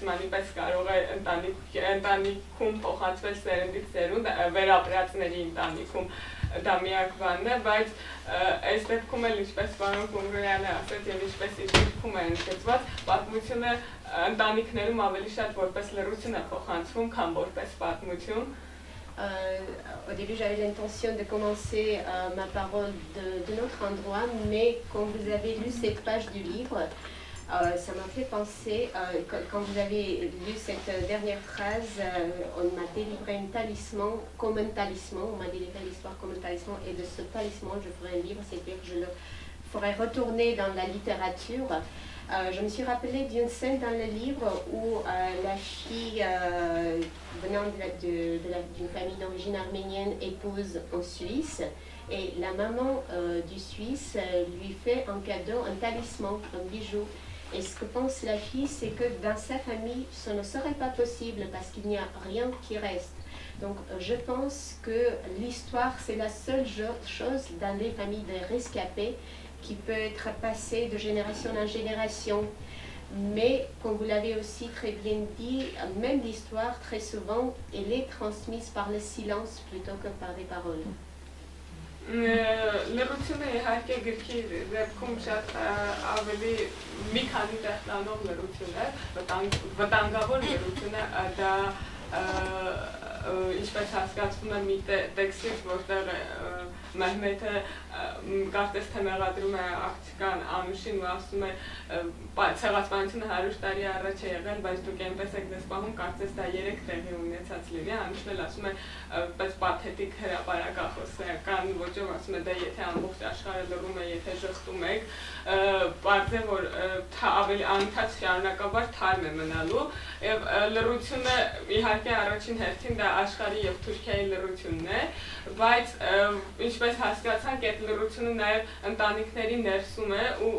Ջասմանի պես կարող է ընտանիքում փոխանցվել սերնդից սերունդ, վերապրածների ընտանիքում դա միակ բանն է, բայց այս դեպքում էլ ինչպես պարոն Կունգուրյանը ասաց եւ ինչպես իր դեպքում է ընդգծված, պատմությունը ընտանիքներում ավելի շատ որպես լռություն է փոխանցվում, քան որպես պատմություն։ Au début, j'avais l'intention de commencer ma parole de notre endroit, mais quand vous avez lu cette page du livre, ça m'a fait penser, quand vous avez lu cette dernière phrase, on m'a délivré un talisman comme un talisman, on m'a délivré l'histoire comme un talisman, et de ce talisman, je ferai un livre, c'est-à-dire que je le ferai retourner dans la littérature. Je me suis rappelée d'une scène dans le livre où la fille venant d'une famille d'origine arménienne épouse en Suisse et la maman du Suisse lui fait en cadeau un talisman, un bijou. Et ce que pense la fille, c'est que dans sa famille, ce ne serait pas possible parce qu'il n'y a rien qui reste. Donc je pense que l'histoire, c'est la seule chose dans les familles de rescapés qui peut être passée de génération en génération. Mais, comme vous l'avez aussi très bien dit, même l'histoire, très souvent, elle est transmise par le silence plutôt que par des paroles. Լռությունը իհարկե գրքի դեպքում շատ ավելի մի քանի տեղ տանող լռություն է, վտանգավոր լռություն է, դա ինչպես հասկացվում է մի տեքստից, որտեղ Մեհմեթը կարծես թե մեղադրում է աղջկան Անուշին ու ասում է ցեղասպանությունը 100 տարի առաջ է եղել, բայց դուք այնպես եք դες պահում, կարծես դա 3 տեղի ունեցած լինի, Անուշն էլ ասում է պես պաթետիկ հրապարակախոսական ոճով ասում է դա եթե ամբողջ աշխարհը լռում է, եթե ժխտում եք, պարզ է որ ավելի անընդհատ շարունակաբար թարմ է մնալու եւ լռությունը իհարկե առաջին հերթին դա աշխարհի եւ Թուրքիայի լռությունն է, բայց ինչպես հասկացանք, այդ լռությունը նաև ընտանիքների ներսում է ու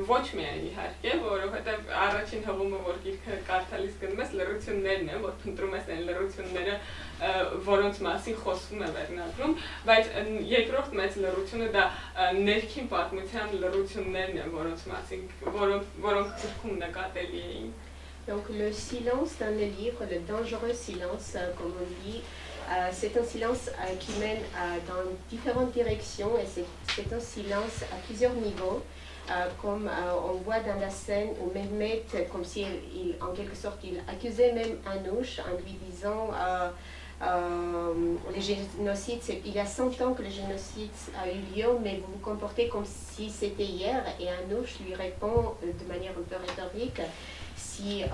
ոչ միայն իհարկե, որովհետև առաջին հղումը, որ գիրքը կարդալիս գնում ես, լռություններն են, որ փնտրում ես այն լռությունները, որոնց մասին խոսվում է վերնագրում, բայց երկրորդ մեծ լռությունը դա ներքին պատմության լռություններն են, որոնք գրքում նկատելի էին։ Donc le silence dans le livre, le dangereux silence, comme on dit, c'est un silence qui mène dans différentes directions et c'est un silence à plusieurs niveaux, comme on voit dans la scène où Mehmet, comme si en quelque sorte il accusait même Anouch en lui disant le génocide, il y a 100 ans que le génocide a eu lieu, mais vous vous comportez comme si c'était hier, et Anouch lui répond de manière un peu rhétorique. Si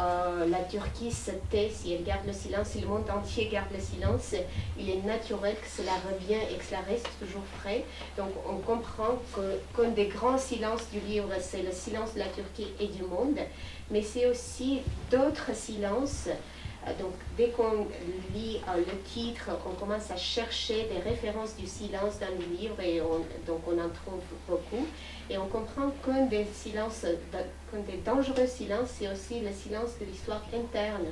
la Turquie se tait, si elle garde le silence, si le monde entier garde le silence, il est naturel que cela revienne et que cela reste toujours frais. Donc on comprend qu'un des grands silences du livre, c'est le silence de la Turquie et du monde, mais c'est aussi d'autres silences. Donc dès qu'on lit le titre, on commence à chercher des références du silence dans le livre et donc on en trouve beaucoup. Et on comprend qu'un des dangereux silences, c'est aussi le silence de l'histoire interne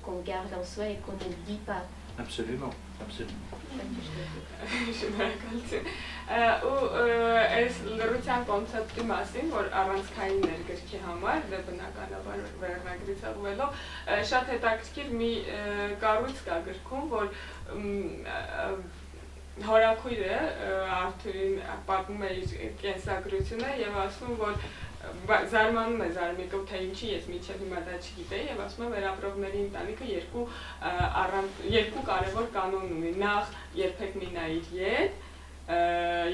qu'on garde en soi et qu'on ne dit pas. Absolument, absolument. Ու այս լռության կոնցեպտի մասին, որ առանցքային էր գրքի համար, դա բնականաբար վերնագրից հղվելով, շատ հետաքրքիր մի կառույց կա գրքում, որ հորաքույրը Արթուրին պատմում է իր կենսագրությունը եւ ասում որ զարմանում է Զարմիկով թե ինչի ես մինչեւ հիմա դա չգիտեի եւ ասում է վերապրողների ընտանիքը երկու կարևոր կանոն ունի նախ երբեք մի նայիր ետ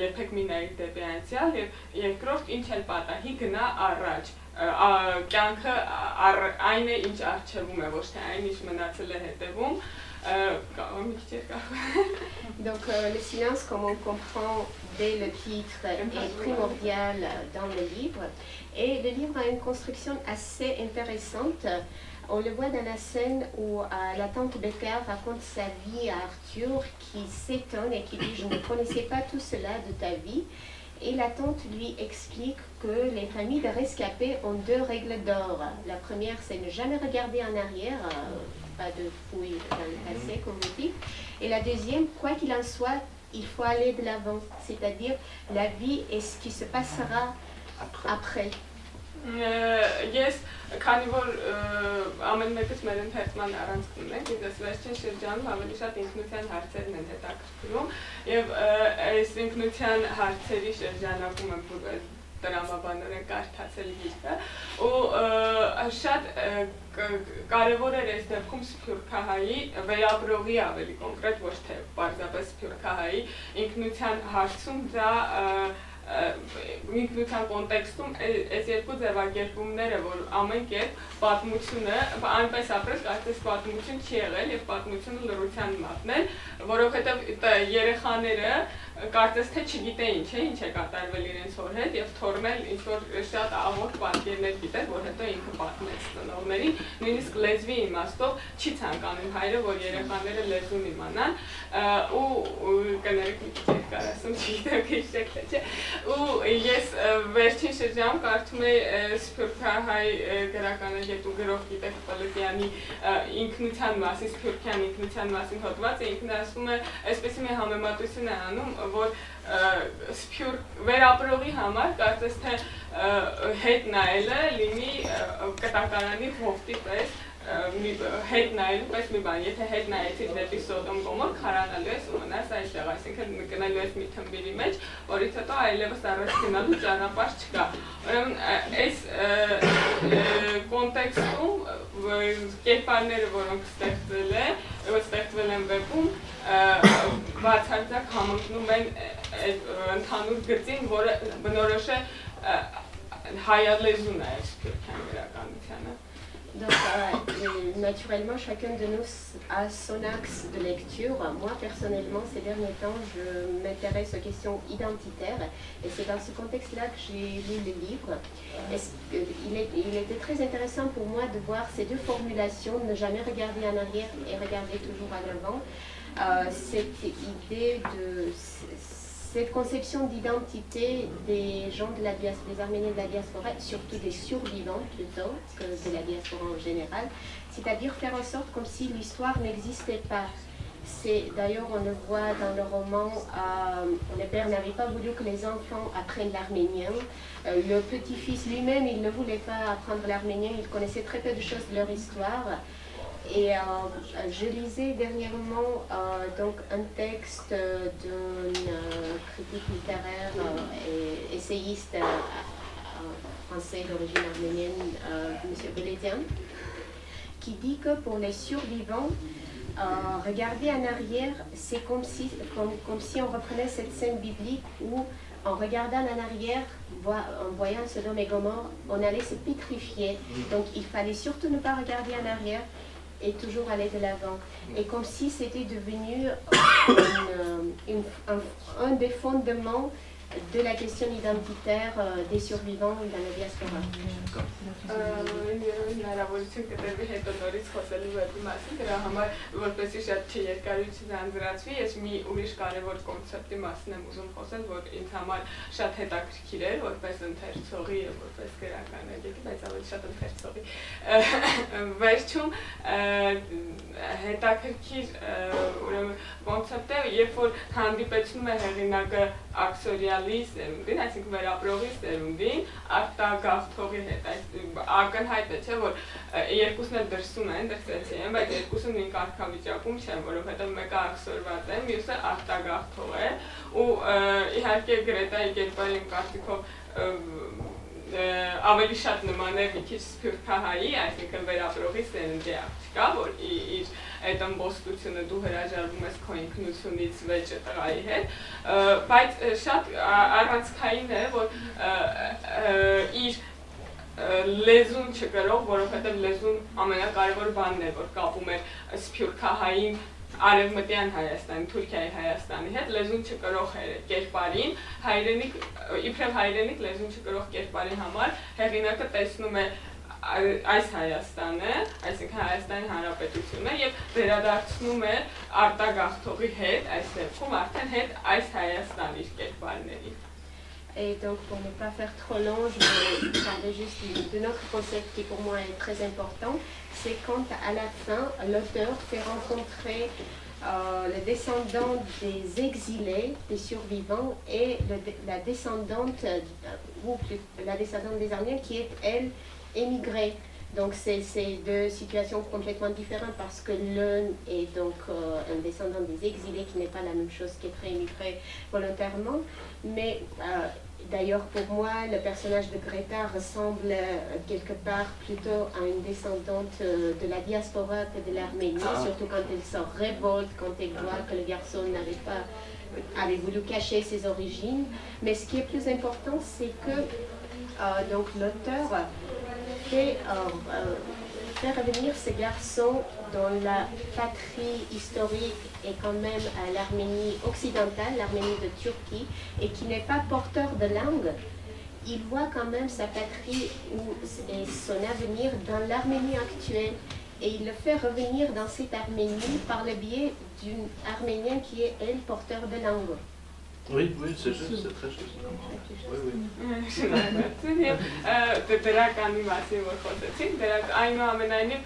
երբեք մի նայիր դեպի անցյալ եւ երկրորդ ինչ էլ պատահի գնա առաջ կյանքը այն է ինչ արժևում է ոչ թե այն ինչ մնացել է հետևում. Donc le silence, comme on comprend dès le titre, est primordial dans le livre. Et le livre a une construction assez intéressante. On le voit dans la scène où la tante Becker raconte sa vie à Arthur, qui s'étonne et qui dit « Je ne connaissais pas tout cela de ta vie ». Et la tante lui explique que les familles de rescapés ont 2 règles d'or. La première, c'est ne jamais regarder en arrière, pas de fouilles dans le passé, comme vous dites. Et la deuxième, quoi qu'il en soit, il faut aller de l'avant. C'est-à-dire, la vie est ce qui se passera après. Ես քանի որ ամեն մեկս մեր ընթերցման առանցքում ենք, ես վերջին շրջանում ավելի շատ ինքնության հարցերն են հետաքրքրում եւ այս ինքնության հարցերի շրջանակում եմ տրամաբանորեն կարդացել գիրքը ու շատ կարևոր էր այս դեպքում սփյուռքահայի վերապրողի ավելի կոնկրետ ոչ թե պարզապես սփյուռքահայի ինքնության հարցում դա ինքնության կոնտեքստում այս երկու ձևակերպումները, որ ամեն կերպ պատմությունը այնպես ապրես, կարծես պատմություն չի եղել եւ պատմությունը լռության մատնել, որովհետեւ երեխաները կարծես թե չգիտեին, չէ, ինչ է կատարվել իրենց հոր հետ եւ թորմել ինչ որ շատ աղոտ պատկերներ գիտեր, որ հետո ինքը պատմեց ծնողներին, նույնիսկ լեզվի իմաստով չի ցանկանում հայրը, որ երեխաները լեզուն իմանան ու կներեք մի քիչ երկար ասում, չգիտեմ քիչ չէ, ու ես վերջին շրջանում կարդում եի սփյուռքահայ գրականագետ ու գրող Գիտեք Պալետյանի ինքնության մասին, սփյուռքյան ինքնության մասին հոդվածը, ինքն ասում է, այսպեսի մի համեմատություն է անում, որ սփյուռք վերապրողի համար կարծես թե հետ նայելը լինի կտակարանի հովտի պես հետ նայելու պես մի բան, եթե հետ նայեցիր դեպի Սոդոմ Գոմոր, քարանալու ես ու մնաս այստեղ, այսինքն գնալու ես մի թմբիրի մեջ, որից հետո այլևս առաջ գնալու ճանապարհ չկա։ Ուրեմն այս կոնտեքստում կերպարները, որոնք ստեղծվել են վեպում, բացարձակ համընկնում են ընդհանուր գծին, որը բնորոշ է հայալեզուն է սփյուռքյան գրականությանը։ Donc, naturellement, chacun de nous a son axe de lecture. Moi, personnellement, ces derniers temps, je m'intéresse aux questions identitaires. Et c'est dans ce contexte-là que j'ai lu le livre. Il était très intéressant pour moi de voir ces deux formulations, ne jamais regarder en arrière et regarder toujours en avant. Cette idée de... Cette conception d'identité des gens de la diaspora, des Arméniens de la diaspora, surtout des survivants plutôt que de la diaspora en général, c'est-à-dire faire en sorte comme si l'histoire n'existait pas. D'ailleurs, on le voit dans le roman, le père n'avait pas voulu que les enfants apprennent l'arménien. Le petit-fils lui-même, il ne voulait pas apprendre l'arménien, il connaissait très peu de choses de leur histoire. Et je lisais dernièrement donc un texte d'un critique littéraire et essayiste français d'origine arménienne, M. Belédian, qui dit que pour les survivants, regarder en arrière, c'est comme si on reprenait cette scène biblique où, en regardant en arrière, en voyant Sodome et Gomorrhe, on allait se pétrifier. Donc il fallait surtout ne pas regarder en arrière, et toujours aller de l'avant. Et comme si c'était devenu un des fondements de la question identitaire des survivants dans la diaspora. Հնարավորություն կտրվի հետո նորից խոսելու վեպի մասին, դրա համար որպեսզի շատ չերկարույց չձանձրացվի, ես մի ուրիշ կարևոր կոնցեպտի մասին եմ ուզում խոսել, որ ինձ համար շատ հետաքրքիր էր, որպես ընթերցողի եւ որպես գրականագետի, բայց ավելի շատ ընթերցողի։ Վերջում հետաքրքիր ուրեմն կոնցեպտ է, երբ որ հանդիպեցնում է հեղինակը ակսորիալի սերունդին, այսինքն վերապրողի սերունդին, արտագաղթողի հետ, ակնհայտ է, չէ, որ երկուսն էլ դրսում են, դրսեցի են, բայց երկուսը նույն կարգավիճակում չեն, որովհետև մեկը ակսորված է, մյուսը արտագաղթող է, ու իհարկե Գրետայի կերպարի կարծիքով ավելի շատ նման է մի քիչ սփյուռքահայի, այսինքն վերապրողի սերնդի աղջկա, որ իր այդ ըմբոստությունը դու հրաժարվում ես քո ինքնությունից վեճը տղայի հետ, բայց շատ առանցքային է, որ իր լեզուն չկրող, որովհետև լեզուն ամենակարևոր բանն է, որ կապում է սփյուռքահային Արևմտյան Հայաստանի, Թուրքիայի Հայաստանի հետ լեզուն չկրող կերպարին, իբրև հայրենիք լեզուն չկրող կերպարի համար հեղինակը տեսնում է այս Հայաստանը, այսինքն Հայաստանի Հանրապետությունը եւ վերադարձնում է արտագաղթողի հետ, այս դեպքում արդեն հետ այս Հայաստանի իր կերպարների։ Et donc, pour ne pas faire trop long, je vais parler juste d'un autre concept qui pour moi est très important. C'est quand, à la fin, l'auteur fait rencontrer le descendant des exilés, des survivants, et la descendante, la descendante des Arméniens qui est, elle, émigrée. Donc c'est deux situations complètement différentes parce que l'un est donc un descendant des exilés qui n'est pas la même chose qu'être émigré volontairement. Mais d'ailleurs pour moi le personnage de Greta ressemble quelque part plutôt à une descendante de la diaspora que de l'Arménie, surtout quand elle se révolte, quand elle voit que le garçon avait voulu cacher ses origines. Mais ce qui est plus important, c'est que donc l'auteur fait revenir ce garçon dont la patrie historique est quand même l'Arménie occidentale, l'Arménie de Turquie, et qui n'est pas porteur de langue. Il voit quand même sa patrie et son avenir dans l'Arménie actuelle. Et il le fait revenir dans cette Arménie par le biais d'une Arménienne qui est, elle, porteur de langue. Oui, oui, c'est juste, c'est très juste. Oui, oui. Դրականի մասին որ խոսեցինք, այնուամենայնիվ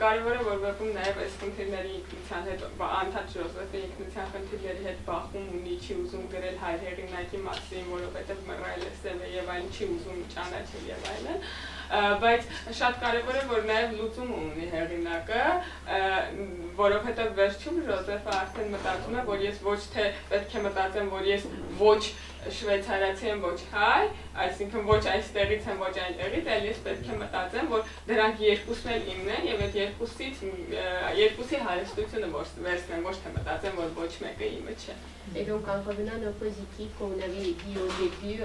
կարևոր է որ վեպում նաև այս խնդիրների ինքնության հետ անդադ Ժոզեֆը ինքնության խնդիրների հետ բախում ունի, չի ուզում գրել հայր հեղինակի մասին, որովհետև մռայլ է սև եւ այն չի ուզում ճանաչել եւ այլն, բայց շատ կարևոր է որ նաև լուծում ունի հեղինակը, որովհետև վերջում Ժոզեֆը արդեն մտածում է որ ես ոչ թե պետք է մտածեմ որ ես ոչ շվեյցարացի եմ, ոչ հայ, այսինքն ոչ այստեղից եմ, ոչ այնտեղից, այլ ես պետք է մտածեմ, որ դրանք երկուսն էլ իմն են եւ այդ երկուսի հարստությունը վերցնեմ, ոչ թե մտածեմ, որ ոչ մեկը իմը չէ։ Et donc en revenant au positif qu'on avait dit au début,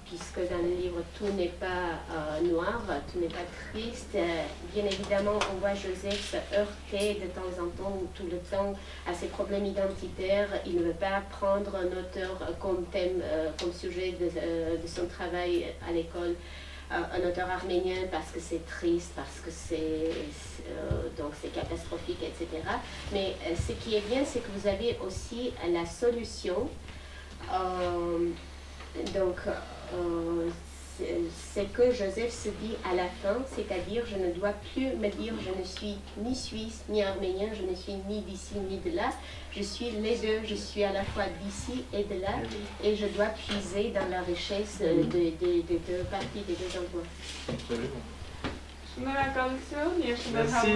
puisque dans le livre tout n'est pas noir, tout n'est pas triste, bien évidemment on voit Joseph se heurter de temps en temps ou tout le temps à ses problèmes identitaires. Il ne veut pas prendre un auteur comme thème, comme sujet de son travail à l'école, un auteur arménien parce que c'est triste, parce que donc c'est catastrophique, etc. Mais ce qui est bien, c'est que vous avez aussi la solution. Donc, c'est que Joseph se dit à la fin, c'est-à-dire je ne dois plus me dire je ne suis ni suisse ni arménien, je ne suis ni d'ici ni de là, je suis les deux, je suis à la fois d'ici et de là, et je dois puiser dans la richesse des deux parties, des deux endroits. Merci.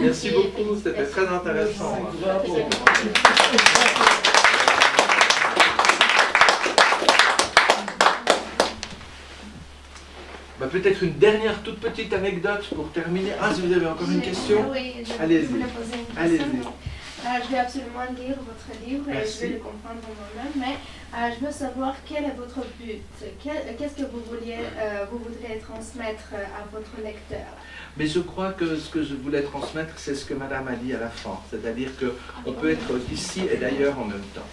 Merci beaucoup, c'était très intéressant. Bravo. Peut-être une dernière toute petite anecdote pour terminer. Ah, si vous avez encore une question, oui, allez-y. Poser une Allez-y. question. Je vais absolument lire votre livre et Merci. je vais le comprendre moi-même, mais je veux savoir quel est votre but, qu'est-ce que vous voudriez transmettre à votre lecteur. Mais je crois que ce que je voulais transmettre, c'est ce que Madame a dit à la fin, c'est-à-dire qu'on peut être d'ici et d'ailleurs en même temps,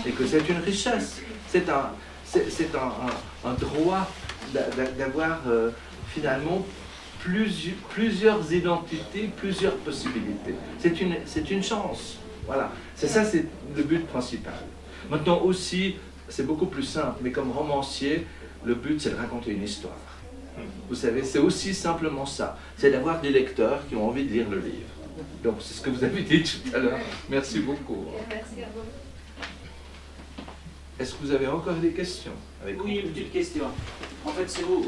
et que c'est une richesse, c'est un droit d'avoir finalement plusieurs identités, plusieurs possibilités. C'est une chance. Voilà. C'est ça, c'est le but principal. Maintenant aussi, c'est beaucoup plus simple, mais comme romancier, le but c'est de raconter une histoire. Vous savez, c'est aussi simplement ça. C'est d'avoir des lecteurs qui ont envie de lire le livre. Donc c'est ce que vous avez dit tout à l'heure. Merci beaucoup. Merci à vous. Est-ce que vous avez encore des questions avec Oui, une petite question. En fait, c'est vous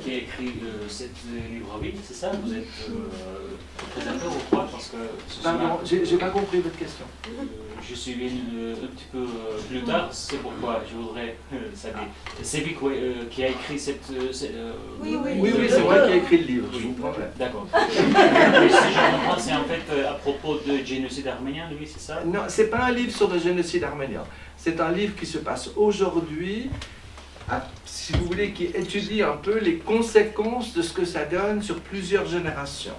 qui avez écrit cette livre-vie, c'est ça? Vous êtes présentateur ou quoi? Parce que Pardon, j'ai pas compris votre question. je suis venu un petit peu plus tard, c'est pourquoi je voudrais savoir. C'est lui qui a écrit cette... Oui, c'est moi qui ai écrit le livre, je vous promets. D'accord. Si je comprends, c'est en fait à propos de génocide arménien, lui, c'est ça? Non, c'est pas un livre sur le génocide arménien. C'est un livre qui se passe aujourd'hui, si vous voulez, qui étudie un peu les conséquences de ce que ça donne sur plusieurs générations.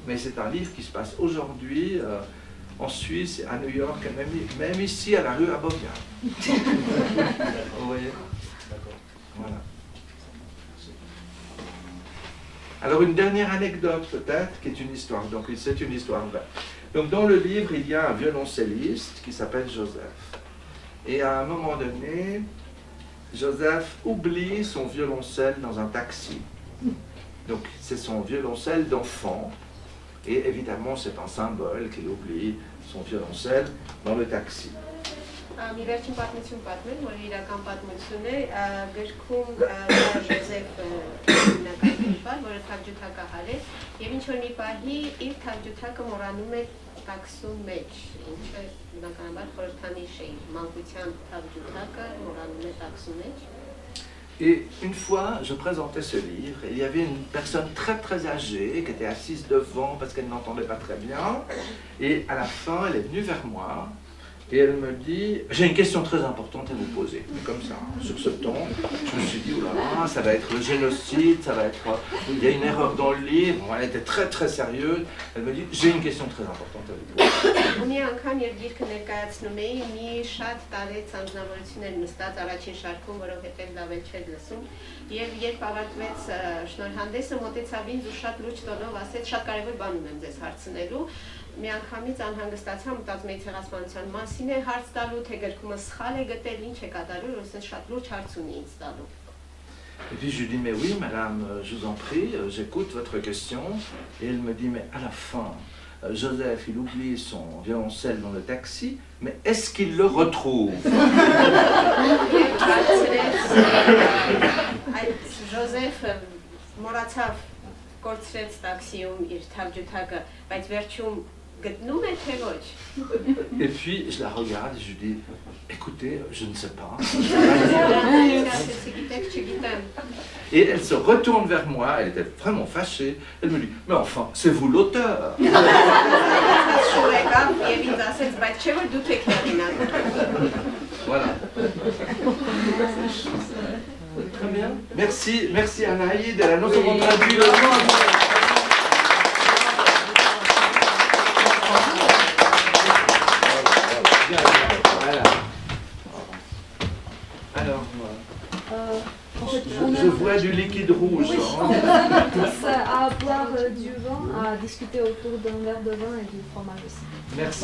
Mais c'est un livre qui se passe aujourd'hui en Suisse, à New York, et même ici à la rue Abogia. Vous voyez? D'accord. Voilà. Alors une dernière anecdote peut-être, qui est une histoire. Donc c'est une histoire vraie. Donc dans le livre, il y a un violoncelliste qui s'appelle Joseph. Et à un moment donné, Joseph oublie son violoncelle dans un taxi. Donc c'est son violoncelle d'enfant. Et évidemment, c'est un symbole qu'il oublie son violoncelle dans le taxi. Մի վերջին պատմություն պատմեմ, որը իրական պատմություն է, գրքում Ժոզեֆ հիմնական կերպար, որը թավջութակահար է, եւ ինչ որ մի պահի իր թավջութակը մոռանում է տաքսում մեջ, ինչը բնականաբար խորհրդանիշ է, մանկության թավջութակը մոռանում է տաքսում մեջ։ Et une fois, je présentais ce livre, et il y avait une personne très très âgée qui était assise devant parce qu'elle n'entendait pas très bien. Et à la fin, elle est venue vers moi et elle me dit « J'ai une question très importante à vous poser. » Comme ça, sur ce ton, je me suis dit « Oh là là, ça va être le génocide, ça va être... Il y a une erreur dans le livre. » Elle était très très sérieuse. Elle me dit « J'ai une question très importante à vous poser. » Մի անգամ երբ գիրքը ներկայացնում էի, մի շատ տարեց անձնավորություն էր նստած առաջին շարքում, որովհետև լավ էլ չէր լսում, եւ երբ ավարտվեց շնորհանդեսը, մոտեցավ ինձ ու շատ լուրջ տոնով ասեց, շատ կարևոր բան ունեմ ձեզ հարցնելու, միանգամից անհանգստացա, մտածում էի ցեղասպանության մասին է հարց տալու, թե գրքումը սխալ է գտել, ինչ է կատարում, ուսեն շատ լուրջ հարց ունի ինձ տալու։ Et puis je lui dis, mais oui, madame, je vous en prie, j'écoute votre question. Et elle me dit, mais à la fin, Joseph, il oublie son violoncelle dans le taxi, mais est-ce qu'il le retrouve? Joseph մոռացավ կորցրեց տաքսիում իր թավջութակը, բայց վերջում գտնում է թե ոչ։ Et puis je la regarde et je lui dis, écoutez, je ne sais pas. Et elle se retourne vers moi, elle était vraiment fâchée, elle me dit, mais enfin, c'est vous l'auteur. Voilà. Très bien. Merci, merci Anaïd, elle a non seulement traduit le Voilà. Alors, je vois du liquide rouge. Oui, on est tous à boire du vin, à discuter autour d'un verre de vin et du fromage aussi. Merci.